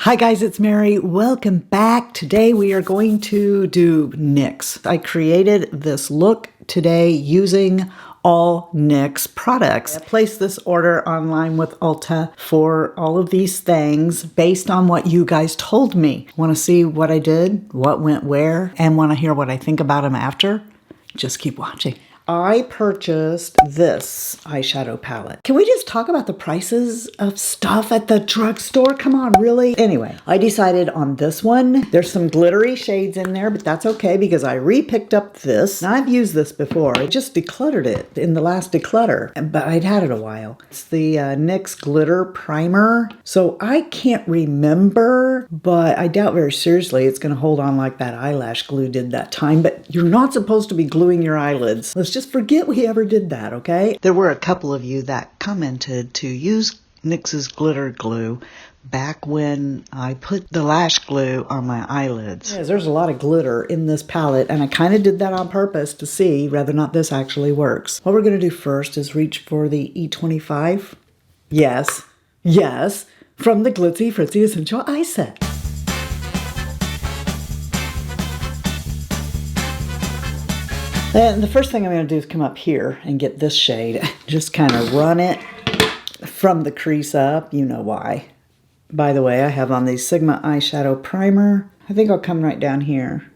Hi guys, it's Mary. Welcome back. Today we are going to do NYX. I created this look today using all NYX products. I placed this order online with Ulta for all of these things based on what you guys told me. Want to see what I did, what went where, and want to hear what I think about them after? Just keep watching. I purchased this eyeshadow palette. Can we just talk about the prices of stuff at the drugstore? Come on, really? Anyway, I decided on this one. There's some glittery shades in there, but that's okay because I re-picked up this. Now, I've used this before. I just decluttered it in the last declutter, but I'd had it a while. It's the NYX Glitter Primer. So I can't remember, but I doubt very seriously it's going to hold on like that eyelash glue did that time, but you're not supposed to be gluing your eyelids. Let's just forget we ever did that, okay? There were a couple of you that commented to use NYX's glitter glue back when I put the lash glue on my eyelids. Yes, there's a lot of glitter in this palette, and I kind of did that on purpose to see whether or not this actually works. What we're going to do first is reach for the E25. Yes, from the Glitzy Fritzy Essential Eye Set. And the first thing I'm going to do is come up here and get this shade. Just kind of run it from the crease up. You know why. By the way, I have on the Sigma Eyeshadow Primer. I think I'll come right down here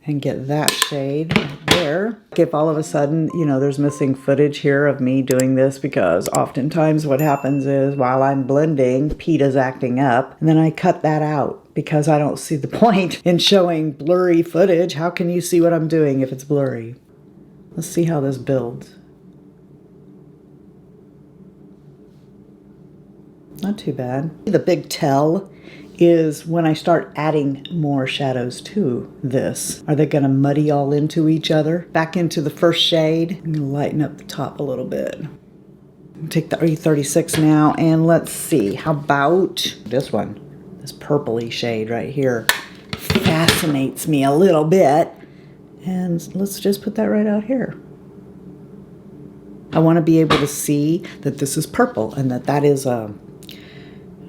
and get that shade right there. If all of a sudden, you know, there's missing footage here of me doing this, because oftentimes what happens is while I'm blending, Peta's acting up, and then I cut that out because I don't see the point in showing blurry footage. How can you see what I'm doing if it's blurry? Let's see how this builds. Not too bad. The big tell is when I start adding more shadows to this. Are they going to muddy all into each other? Back into the first shade. I'm going to lighten up the top a little bit. Take the E36 now, and let's see. How about this one? This purpley shade right here fascinates me a little bit. And let's just put that right out here. I want to be able to see that this is purple and that is an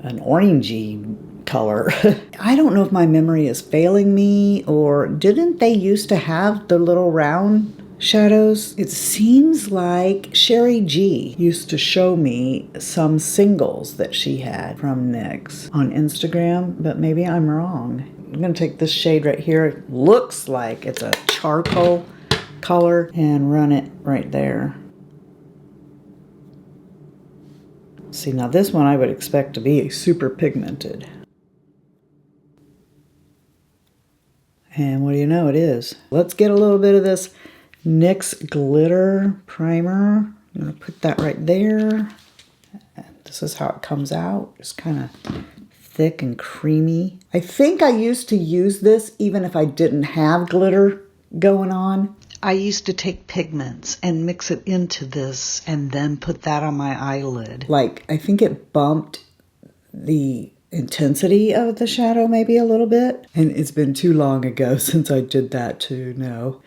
orangey color. I don't know if my memory is failing me, or didn't they used to have the little round shadows? It seems like Sherry G used to show me some singles that she had from NYX on Instagram, but maybe I'm wrong. I'm going to take this shade right here. It looks like it's a charcoal color, and run it right there. See, now this one I would expect to be super pigmented. And what do you know, it is. Let's get a little bit of this NYX Glitter Primer. I'm going to put that right there. And this is how it comes out. It's kind of thick and creamy. I think I used to use this even if I didn't have glitter going on. I used to take pigments and mix it into this and then put that on my eyelid. Like, I think it bumped the intensity of the shadow maybe a little bit. And it's been too long ago since I did that to know.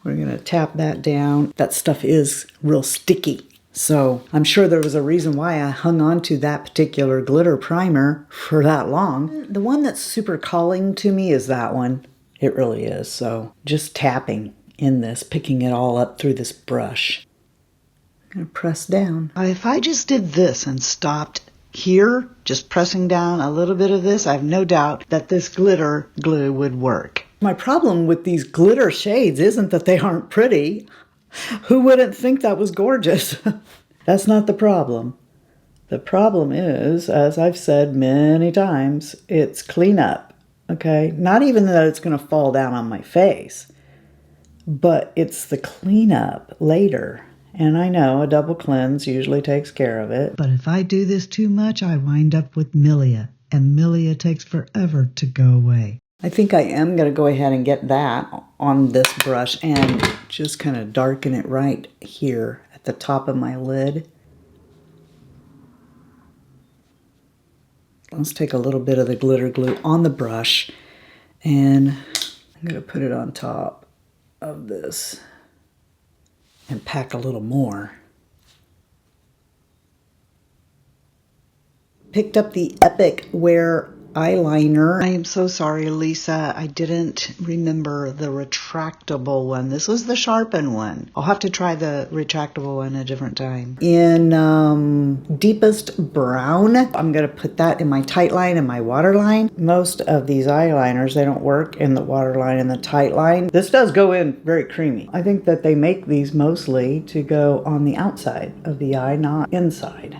We're going to tap that down. That stuff is real sticky. So I'm sure there was a reason why I hung on to that particular glitter primer for that long. The one that's super calling to me is that one. It really is. So just tapping in this, picking it all up through this brush. I'm going to press down. If I just did this and stopped here, just pressing down a little bit of this, I have no doubt that this glitter glue would work. My problem with these glitter shades isn't that they aren't pretty. Who wouldn't think that was gorgeous? That's not the problem. The problem is, as I've said many times, it's cleanup. Okay? Not even that it's going to fall down on my face, but it's the cleanup later. And I know a double cleanse usually takes care of it. But if I do this too much, I wind up with milia. And milia takes forever to go away. I think I am going to go ahead and get that on this brush and just kind of darken it right here at the top of my lid. Let's take a little bit of the glitter glue on the brush, and I'm going to put it on top of this and pack a little more. Picked up the Epic Wear eyeliner. I am so sorry, Lisa. I didn't remember the retractable one. This was the sharpened one. I'll have to try the retractable one a different time. In deepest brown, I'm going to put that in my tight line and my waterline. Most of these eyeliners, they don't work in the waterline and the tight line. This does go in very creamy. I think that they make these mostly to go on the outside of the eye, not inside.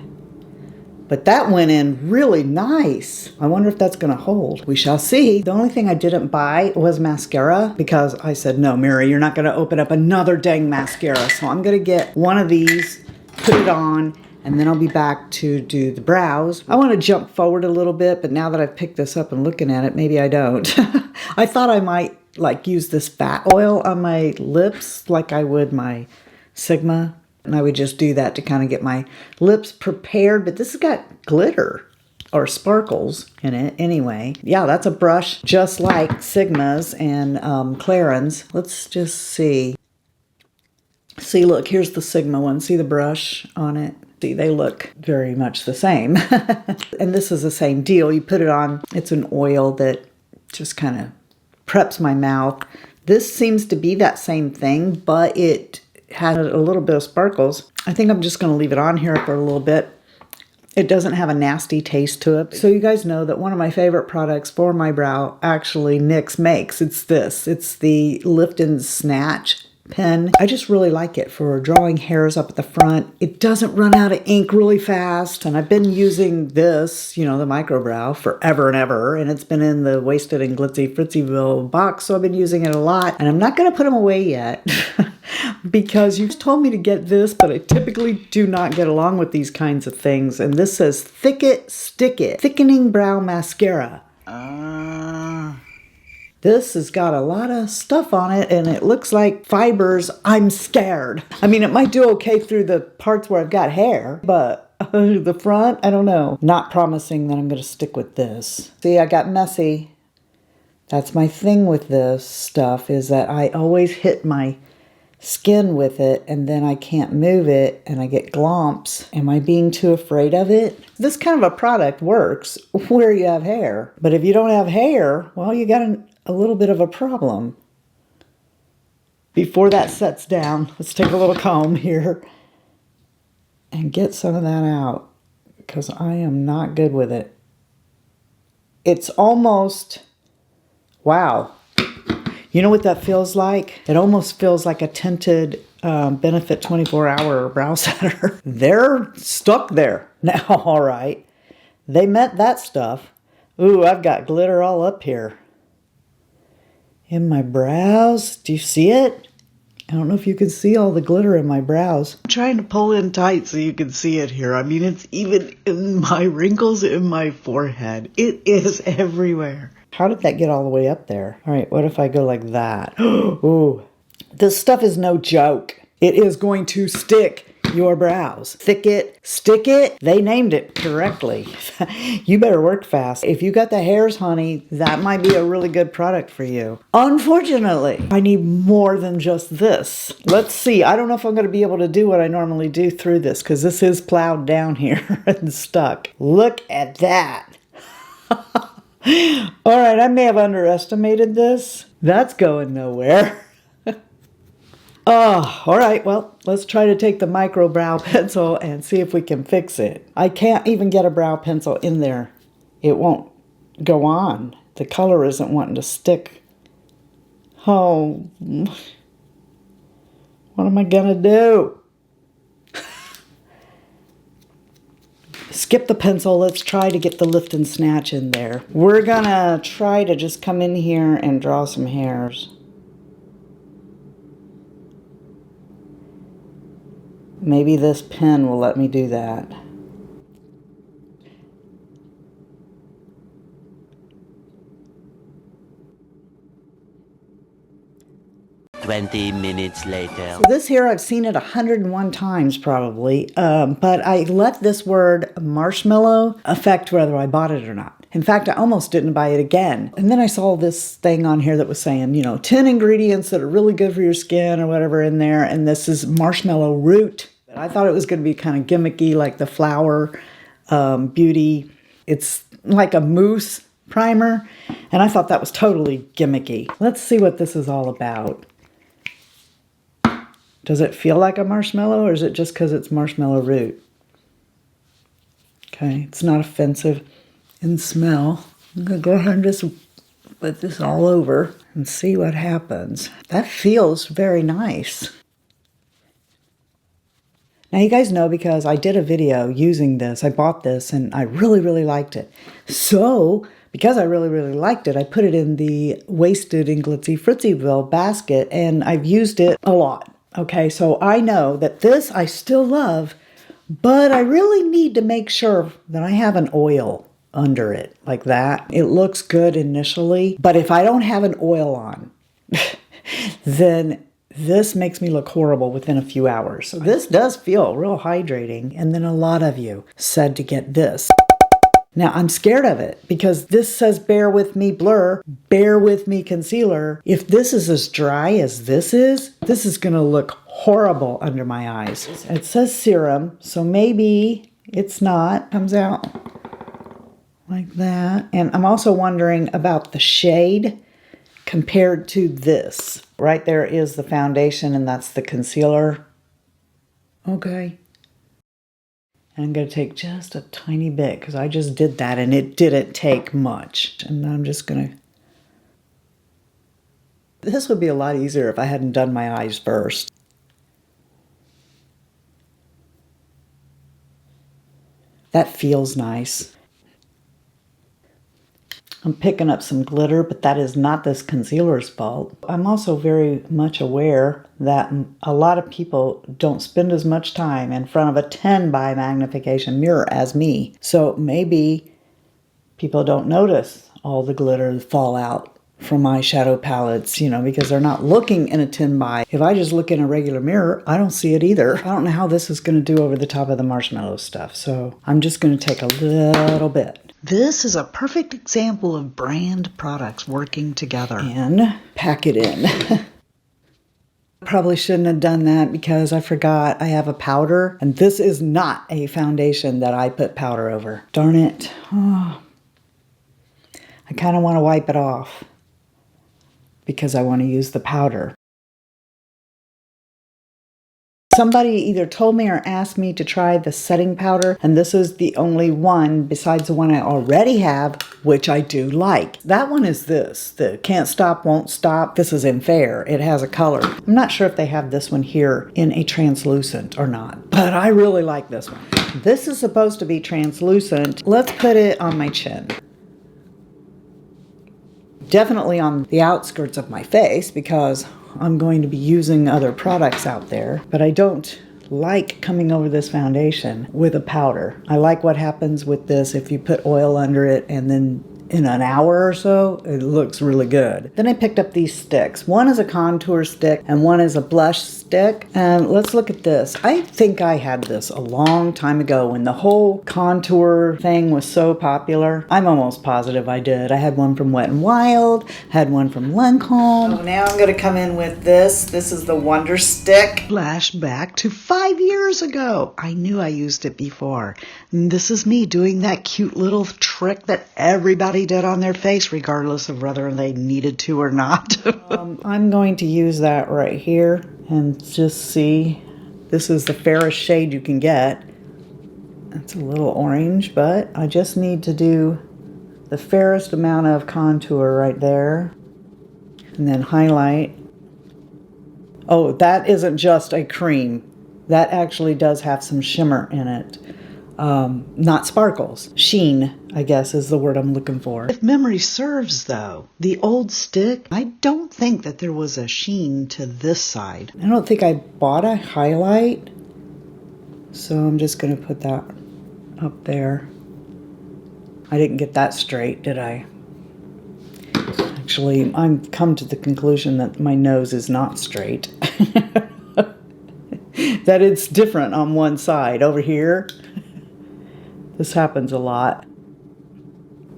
But that went in really nice. I wonder if that's gonna hold. We shall see. The only thing I didn't buy was mascara because I said, no, Mary, you're not gonna open up another dang mascara. So I'm gonna get one of these, put it on, and then I'll be back to do the brows. I wanna jump forward a little bit, but now that I've picked this up and looking at it, maybe I don't. I thought I might like use this fat oil on my lips like I would my Sigma. And I would just do that to kind of get my lips prepared. But this has got glitter or sparkles in it anyway. Yeah, that's a brush just like Sigma's and Claren's. Let's just see. See, look, here's the Sigma one. See the brush on it? See, they look very much the same. And this is the same deal. You put it on. It's an oil that just kind of preps my mouth. This seems to be that same thing, but it had a little bit of sparkles. I think I'm just going to leave it on here for a little bit. It doesn't have a nasty taste to it. So you guys know that one of my favorite products for my brow actually NYX makes. It's this. It's the Lift and Snatch pen. I just really like it for drawing hairs up at the front. It doesn't run out of ink really fast. And I've been using this, you know, the micro brow forever and ever. And it's been in the Wasted and Glitzy Fritzyville box. So I've been using it a lot. And I'm not going to put them away yet. Because you've told me to get this, but I typically do not get along with these kinds of things. And this says Thick It, Stick It, Thickening Brow Mascara. This has got a lot of stuff on it, and it looks like fibers. I'm scared. I mean, it might do okay through the parts where I've got hair, but the front, I don't know. Not promising that I'm going to stick with this. See, I got messy. That's my thing with this stuff, is that I always hit my skin with it and then I can't move it and I get glomps. Am I being too afraid of it? This kind of a product works where you have hair, but if you don't have hair, well, you got a little bit of a problem. Before that sets down, let's take a little comb here and get some of that out because I am not good with it. It's almost, wow. You know what that feels like? It almost feels like a tinted Benefit 24-hour brow setter. They're stuck there now, all right. They meant that stuff. Ooh, I've got glitter all up here. In my brows. Do you see it? I don't know if you can see all the glitter in my brows. I'm trying to pull in tight so you can see it here. I mean, it's even in my wrinkles in my forehead. It is everywhere. How did that get all the way up there? All right, what if I go like that? Ooh, this stuff is no joke. It is going to stick your brows. Thick it, stick it. They named it correctly. You better work fast. If you got the hairs, honey, that might be a really good product for you. Unfortunately, I need more than just this. Let's see. I don't know if I'm going to be able to do what I normally do through this because this is plowed down here and stuck. Look at that. All right, I may have underestimated this. That's going nowhere. Oh, all right, well, let's try to take the micro brow pencil and see if we can fix it. I can't even get a brow pencil in there. It won't go on. The color isn't wanting to stick. Oh, what am I gonna do? Skip the pencil. Let's try to get the lift and snatch in there. We're gonna try to just come in here and draw some hairs. Maybe this pen will let me do that. 20 minutes later. So this here, I've seen it 101 times probably, but I let this word Marshmellow affect whether I bought it or not. In fact, I almost didn't buy it again. And then I saw this thing on here that was saying, you know, 10 ingredients that are really good for your skin or whatever in there. And this is marshmallow root. I thought it was going to be kind of gimmicky, like the flower beauty. It's like a mousse primer, and I thought that was totally gimmicky. Let's see what this is all about. Does it feel like a marshmallow, or is it just because it's marshmallow root? Okay, it's not offensive in smell. I'm going to go ahead and just put this all over and see what happens. That feels very nice. Now you guys know, because I did a video using this, I bought this and I really, really liked it. So, because I really, really liked it, I put it in the Wasted and Glitzy Fritzyville basket, and I've used it a lot. Okay, so I know that this I still love, but I really need to make sure that I have an oil under it like that. It looks good initially, but if I don't have an oil on, then this makes me look horrible within a few hours. So this does feel real hydrating. And then a lot of you said to get this. Now I'm scared of it because this says Bear With Me Blur, Bear With Me Concealer. If this is as dry as this is gonna look horrible under my eyes. It says Serum, so maybe it's not. Comes out like that. And I'm also wondering about the shade compared to this. Right there is the foundation, and that's the concealer. Okay. And I'm going to take just a tiny bit because I just did that and it didn't take much. And I'm just going to... This would be a lot easier if I hadn't done my eyes first. That feels nice. I'm picking up some glitter, but that is not this concealer's fault. I'm also very much aware that a lot of people don't spend as much time in front of a 10 by magnification mirror as me. So maybe people don't notice all the glitter fall out from eyeshadow palettes, you know, because they're not looking in a 10 by. If I just look in a regular mirror, I don't see it either. I don't know how this is going to do over the top of the marshmallow stuff. So I'm just going to take a little bit. This is a perfect example of brand products working together. And pack it in. Probably shouldn't have done that because I forgot I have a powder. And this is not a foundation that I put powder over. Darn it. Oh. I kind of want to wipe it off because I want to use the powder. Somebody either told me or asked me to try the setting powder, and this is the only one besides the one I already have, which I do like. That one is this, the Can't Stop, Won't Stop. This is in Fair. It has a color. I'm not sure if they have this one here in a translucent or not, but I really like this one. This is supposed to be translucent. Let's put it on my chin. Definitely on the outskirts of my face because I'm going to be using other products out there, but I don't like coming over this foundation with a powder. I like what happens with this if you put oil under it and then in an hour or so, it looks really good. Then I picked up these sticks. One is a contour stick and one is a blush stick. And let's look at this. I think I had this a long time ago when the whole contour thing was so popular. I'm almost positive I did. I had one from Wet n Wild, had one from Lancome. So now I'm going to come in with this. This is the Wonder Stick. Flashback to 5 years ago. I knew I used it before. And this is me doing that cute little trick that everybody did on their face, regardless of whether they needed to or not. I'm going to use that right here and just see. This is the fairest shade you can get. It's a little orange, but I just need to do the fairest amount of contour right there. And then highlight. Oh, that isn't just a cream. That actually does have some shimmer in it. Not sparkles. Sheen, I guess, is the word I'm looking for. If memory serves, though, the old stick, I don't think that there was a sheen to this side. I don't think I bought a highlight, so I'm just going to put that up there. I didn't get that straight, did I? Actually, I've come to the conclusion that my nose is not straight. That it's different on one side. Over here, this happens a lot.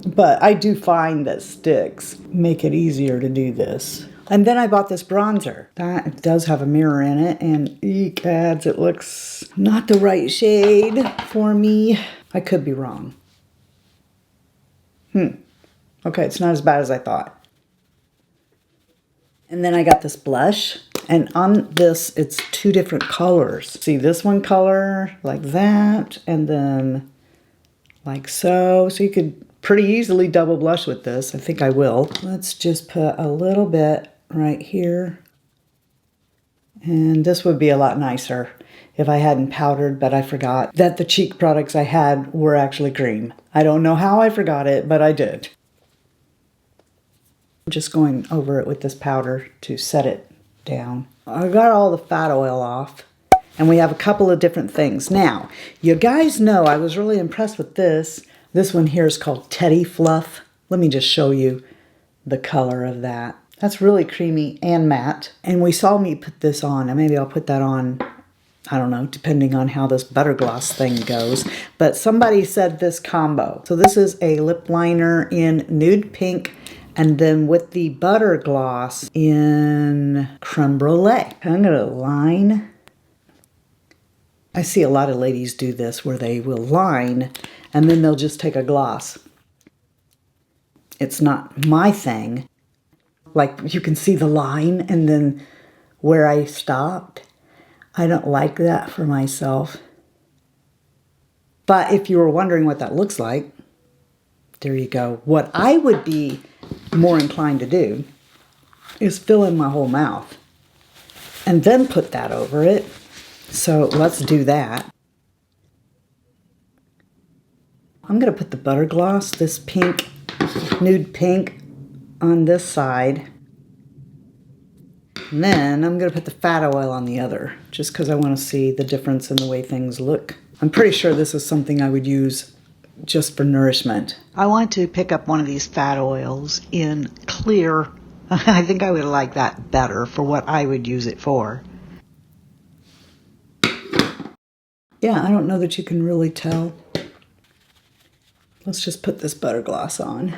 But I do find that sticks make it easier to do this. And then I bought this bronzer. That does have a mirror in it, and eek ads, it looks not the right shade for me. I could be wrong. Okay, it's not as bad as I thought. And then I got this blush, and on this, it's 2 different colors. See this one color, like that, and then like so. So you could pretty easily double blush with this. I think I will. Let's just put a little bit right here. And this would be a lot nicer if I hadn't powdered, but I forgot that the cheek products I had were actually cream. I don't know how I forgot it, but I did. I'm just going over it with this powder to set it down. I got all the fat oil off, and we have a couple of different things. Now, you guys know I was really impressed with this. This one here is called Teddy Fluff. Let me just show you the color of that. That's really creamy and matte. And we saw me put this on, and maybe I'll put that on, I don't know, depending on how this butter gloss thing goes. But somebody said this combo. So this is a lip liner in nude pink, and then with the butter gloss in creme brulee. I'm gonna line. I see a lot of ladies do this where they will line and then they'll just take a gloss. It's not my thing. Like you can see the line and then where I stopped. I don't like that for myself. But if you were wondering what that looks like, there you go. What I would be more inclined to do is fill in my whole mouth and then put that over it. So let's do that. I'm going to put the butter gloss, this pink, nude pink, on this side. And then I'm going to put the fat oil on the other, just because I want to see the difference in the way things look. I'm pretty sure this is something I would use just for nourishment. I want to pick up one of these fat oils in clear. I think I would like that better for what I would use it for. Yeah, I don't know that you can really tell. Let's just put this butter gloss on.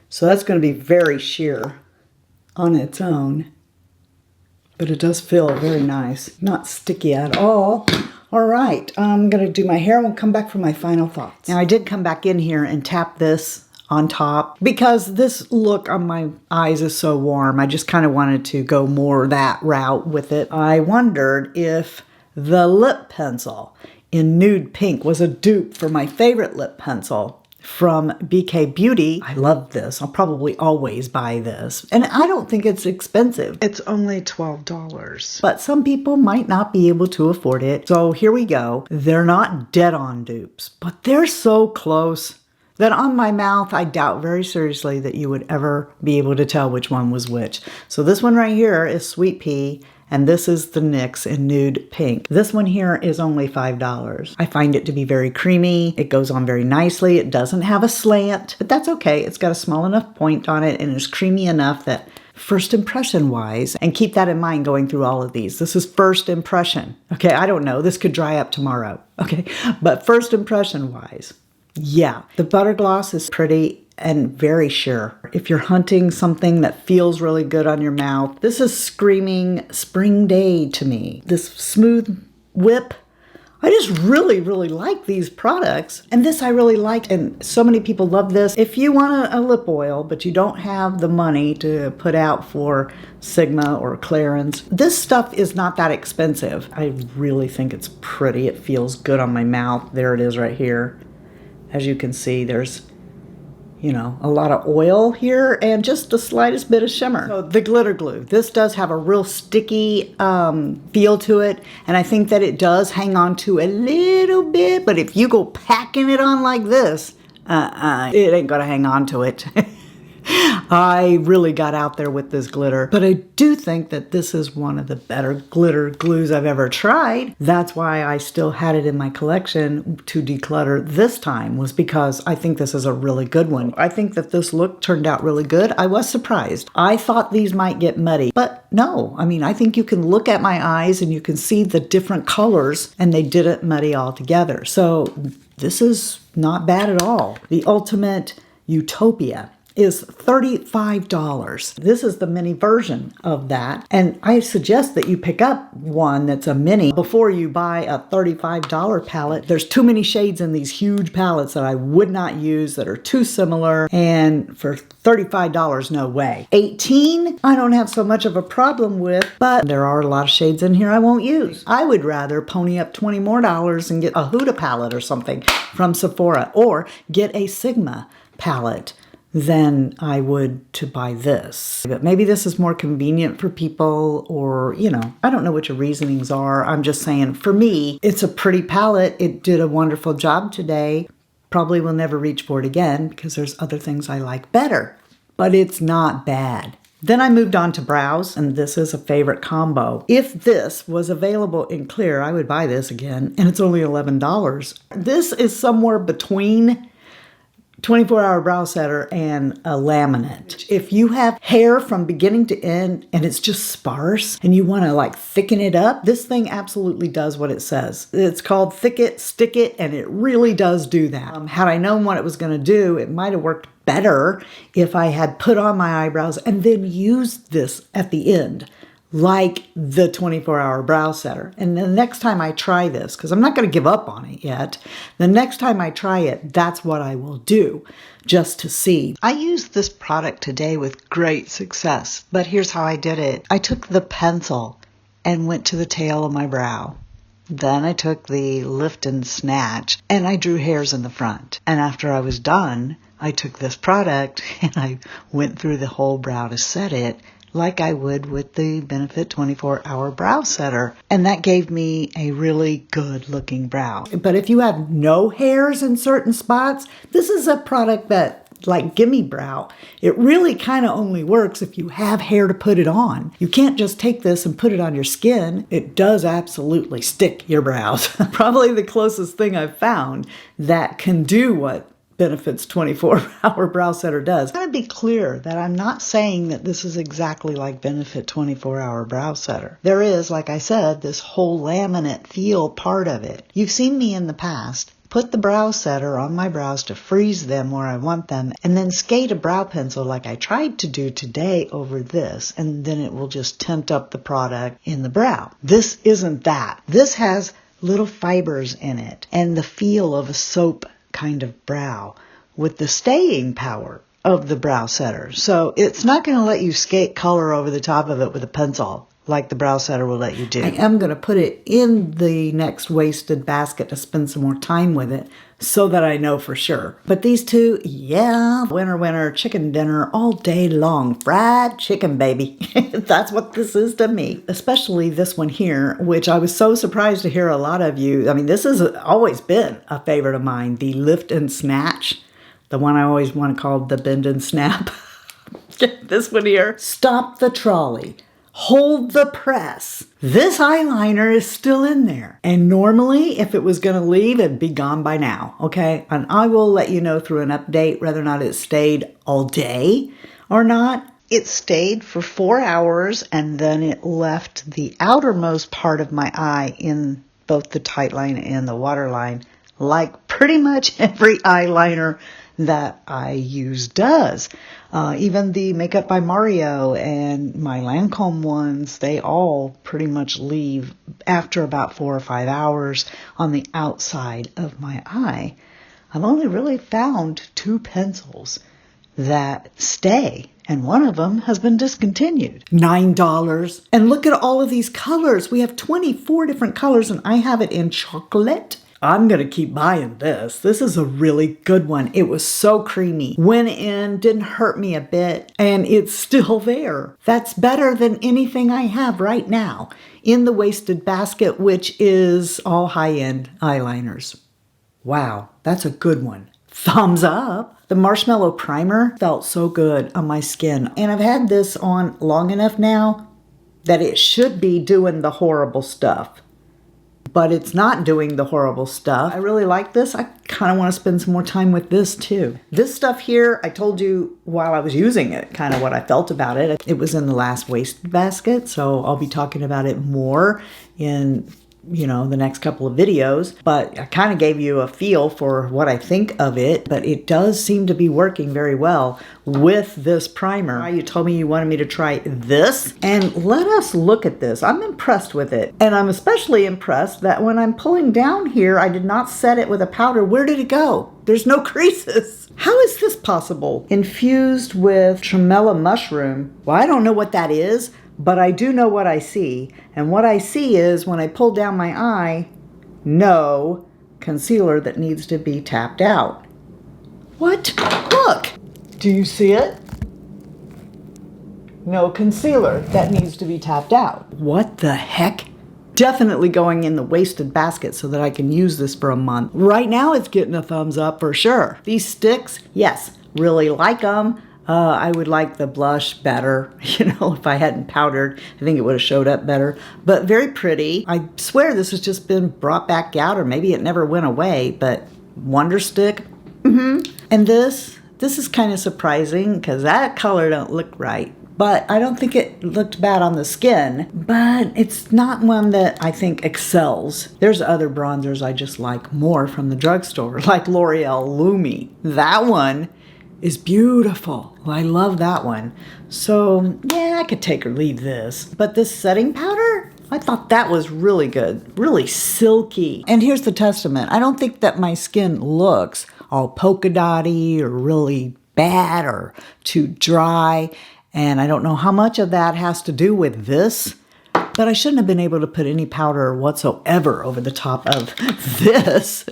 So that's going to be very sheer on its own, but it does feel very nice. Not sticky at all. All right, I'm going to do my hair and we'll come back for my final thoughts. Now I did come back in here and tap this on top because this look on my eyes is so warm. I just kind of wanted to go more that route with it. I wondered if the lip pencil in nude pink was a dupe for my favorite lip pencil from BK Beauty. I love this. I'll probably always buy this. And I don't think it's expensive. It's only $12. But some people might not be able to afford it. So here we go. They're not dead-on dupes, but they're so close that on my mouth, I doubt very seriously that you would ever be able to tell which one was which. So this one right here is Sweet Pea, and this is the NYX in nude pink. This one here is only $5. I find it to be very creamy. It goes on very nicely. It doesn't have a slant, but that's okay. It's got a small enough point on it and it's creamy enough that first impression wise, and keep that in mind going through all of these. This is first impression. Okay, I don't know. This could dry up tomorrow. Okay, but first impression wise, yeah, the butter gloss is pretty and very sheer. If you're hunting something that feels really good on your mouth, this is screaming spring day to me. This smooth whip. I just really, really like these products. And this I really like, and so many people love this. If you want a lip oil, but you don't have the money to put out for Sigma or Clarins, this stuff is not that expensive. I really think it's pretty. It feels good on my mouth. There it is right here. As you can see, there's, you know, a lot of oil here and just the slightest bit of shimmer. So the glitter glue, this does have a real sticky feel to it, and I think that it does hang on to a little bit, but if you go packing it on like this, it ain't gonna hang on to it. I really got out there with this glitter, but I do think that this is one of the better glitter glues I've ever tried. That's why I still had it in my collection to declutter this time, was because I think this is a really good one. I think that this look turned out really good. I was surprised. I thought these might get muddy, but no. I mean, I think you can look at my eyes and you can see the different colors and they didn't muddy all together. So this is not bad at all. The ultimate Utopia. is $35. This is the mini version of that. And I suggest that you pick up one that's a mini before you buy a $35 palette. There's too many shades in these huge palettes that I would not use that are too similar. And for $35, no way. 18, I don't have so much of a problem with, but there are a lot of shades in here I won't use. I would rather pony up $20 more and get a Huda palette or something from Sephora, or get a Sigma palette than I would to buy this. But maybe this is more convenient for people, or, you know, I don't know what your reasonings are. I'm just saying, for me, it's a pretty palette. It did a wonderful job today. Probably will never reach for it again because there's other things I like better, but it's not bad. Then I moved on to brows, and this is a favorite combo. If this was available in clear, I would buy this again, and it's only $11. This is somewhere between 24-hour brow setter and a laminate. If you have hair from beginning to end and it's just sparse and you want to like thicken it up, this thing absolutely does what it says. It's called Thick It, Stick It, and it really does do that. Had I known what it was going to do, it might have worked better if I had put on my eyebrows and then used this at the end, like the 24-hour brow setter. And the next time I try this, because I'm not going to give up on it yet, the next time I try it, that's what I will do, just to see. I used this product today with great success, but here's how I did it. I took the pencil and went to the tail of my brow. Then I took the lift and snatch and I drew hairs in the front. And after I was done, I took this product and I went through the whole brow to set it, like I would with the Benefit 24-hour brow setter. And that gave me a really good looking brow. But if you have no hairs in certain spots, this is a product that, like Gimme Brow, it really kind of only works if you have hair to put it on. You can't just take this and put it on your skin. It does absolutely stick your brows. Probably the closest thing I've found that can do what Benefit's 24-hour brow setter does. I want to be clear that I'm not saying that this is exactly like Benefit 24-hour brow setter. There is, like I said, this whole laminate feel part of it. You've seen me in the past put the brow setter on my brows to freeze them where I want them, and then skate a brow pencil like I tried to do today over this, and then it will just tint up the product in the brow. This isn't that. This has little fibers in it and the feel of a soap kind of brow with the staying power of the brow setter. So it's not going to let you skate color over the top of it with a pencil like the brow setter will let you do. I am going to put it in the next wasted basket to spend some more time with it so that I know for sure. But these two, yeah, winner, chicken dinner all day long. Fried chicken, baby. That's what this is to me. Especially this one here, which I was so surprised to hear a lot of you. I mean, this has always been a favorite of mine, the Lift and Snatch. The one I always want to call the Bend and Snap. This one here. Stop the trolley. Hold the press. This eyeliner is still in there. And normally, if it was going to leave, it'd be gone by now, okay? And I will let you know through an update whether or not it stayed all day or not. It stayed for 4 hours, and then it left the outermost part of my eye in both the tight line and the waterline, like pretty much every eyeliner that I use does. Even the Makeup by Mario and my Lancome ones, they all pretty much leave after about 4 or 5 hours on the outside of my eye. I've only really found 2 pencils that stay, and one of them has been discontinued. $9. And look at all of these colors. We have 24 different colors, and I have it in chocolate. I'm going to keep buying this. This is a really good one. It was so creamy. Went in, didn't hurt me a bit, and it's still there. That's better than anything I have right now in the wasted basket, which is all high-end eyeliners. Wow, that's a good one. Thumbs up. The Marshmellow primer felt so good on my skin. And I've had this on long enough now that it should be doing the horrible stuff. But it's not doing the horrible stuff. I really like this. I kind of want to spend some more time with this too. This stuff here, I told you while I was using it, kind of what I felt about it. It was in the last wasted basket, so I'll be talking about it more in you know, the next couple of videos, but I kind of gave you a feel for what I think of it, but it does seem to be working very well with this primer. You told me you wanted me to try this, and let us look at this. I'm impressed with it, and I'm especially impressed that when I'm pulling down here, I did not set it with a powder. Where did it go? There's no creases. How is this possible? Infused with tremella mushroom. Well, I don't know what that is, but I do know what I see. And what I see is when I pull down my eye, no concealer that needs to be tapped out. What? Look! Do you see it? No concealer that needs to be tapped out. What the heck? Definitely going in the wasted basket so that I can use this for a month. Right now it's getting a thumbs up for sure. These sticks, yes, really like them. I would like the blush better, you know, if I hadn't powdered, I think it would have showed up better, but very pretty. I swear this has just been brought back out, or maybe it never went away, but Wonder Stick, And this is kind of surprising because that color don't look right, but I don't think it looked bad on the skin, but it's not one that I think excels. There's other bronzers I just like more from the drugstore, like L'Oreal Lumi. That one is beautiful. I love that one. So yeah, I could take or leave this. But this setting powder, I thought that was really good, really silky. And here's the testament. I don't think that my skin looks all polka dotty or really bad or too dry. And I don't know how much of that has to do with this, but I shouldn't have been able to put any powder whatsoever over the top of this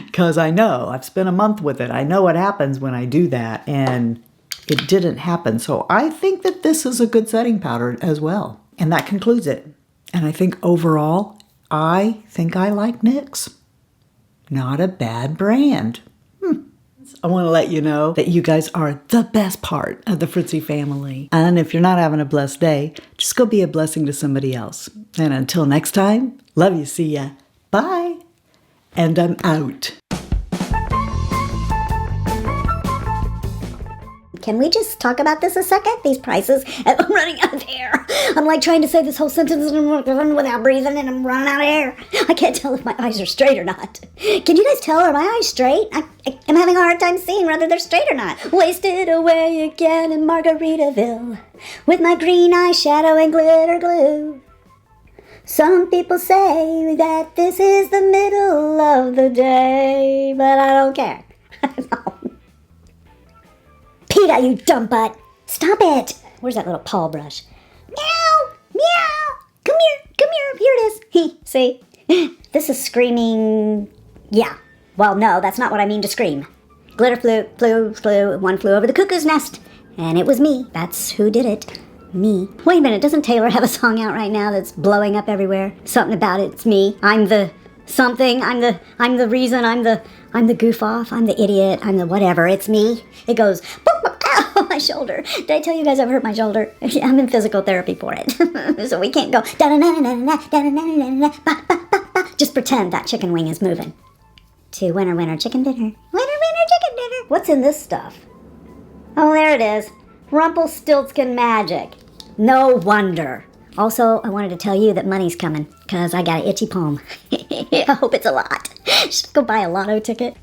because I know I've spent a month with it. I know what happens when I do that, and it didn't happen. So I think that this is a good setting powder as well. And that concludes it. And I think overall, I think I like NYX. Not a bad brand. I want to let you know that you guys are the best part of the Fritzy family. And if you're not having a blessed day, just go be a blessing to somebody else. And until next time, love you, see ya. Bye. And I'm out. Can we just talk about this a second? These prices, I'm running out of air. I'm like trying to say this whole sentence without breathing, and I'm running out of air. I can't tell if my eyes are straight or not. Can you guys tell, are my eyes straight? I'm having a hard time seeing whether they're straight or not. Wasted away again in Margaritaville with my green eyeshadow and glitter glue. Some people say that this is the middle of the day, but I don't care. Peter, you dumb butt! Stop it! Where's that little paw brush? Meow! Meow! Come here! Here it is! See? This is screaming... Yeah. Well, no, that's not what I mean to scream. Glitter flew, one flew over the cuckoo's nest. And it was me. That's who did it. Me. Wait a minute, doesn't Taylor have a song out right now that's blowing up everywhere? Something about it's me. I'm the something. I'm the reason. I'm the goof off. I'm the idiot. I'm the whatever. It's me. It goes... Ow, my shoulder. Did I tell you guys I've hurt my shoulder? I'm in physical therapy for it. So we can't go just pretend that chicken wing is moving. To winner chicken dinner. Winner chicken dinner. What's in this stuff? Oh, there it is. Rumpelstiltskin magic. No wonder. Also, I wanted to tell you that money's coming because I got an itchy palm. I hope it's a lot. Should go buy a lotto ticket.